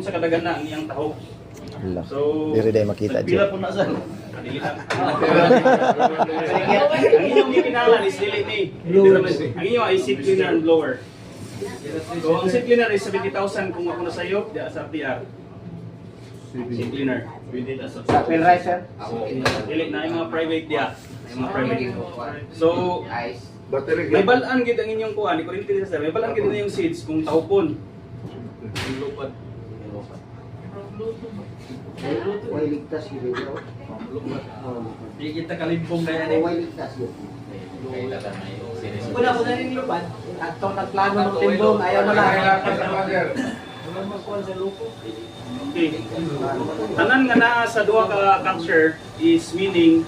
unsa kadagan na ang iyang taho. Allah. So, Diri day makita Pila dyan. po na sir. dili lang. Ang inyong gipinalan is dili ni. Ang inyong ay seat cleaner and blower. So, ang seat cleaner is 70,000 kung ako na sayo, diya sa FDR. Seat cleaner. Sa Pilray, sir? Dili na yung mga private diya. Yung mga private. So, Battery may balaan gid ang inyong kuan, ko rin kini sir. May balaan gid na yung seats kung tahupon. Lupat. Way ligtas yun. Di kita kalimpong kaya ni. Way ligtas yun. Wala ko na rin lupad. At itong nagplano ng timbong, ayaw mo lang. Okay. Tanan nga naa sa duha ka capture is meaning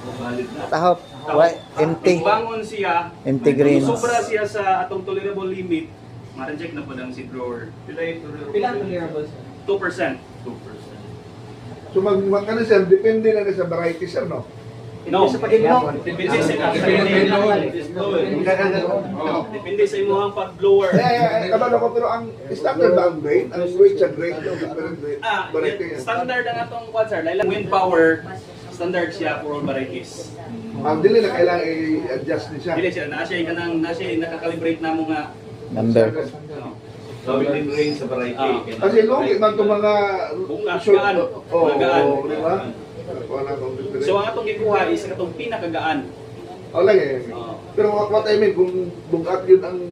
Tahop. Why? Empty. kung bangon siya, Empty greens. kung sobra siya sa atong tolerable limit, ma-reject na po ang seat drawer. Pilang tolerable, sir? 2%. So magkano sir, depende na sa variety sir, no? No. Sa pag-inom. Depende sa Depende sa imong pag-blower. Kabalo ko, pero ang standard ba ang grade? Ang grade sa grade, no? Different grade. Variety yan. Standard ang atong quad sir. Dahil wind power, standard siya for all varieties. Dili na kailangan i-adjust ni siya. Dili siya, na siya nakakalibrate na mo nga. Number. So within range sa variety. Kasi longi man itong mga Bunga, short. gaan. Oo, Gaan. di ba? Wala akong different. So ang atong gikuha is katong pinakagaan. Wala eh. Pero what I mean, kung bungat yun ang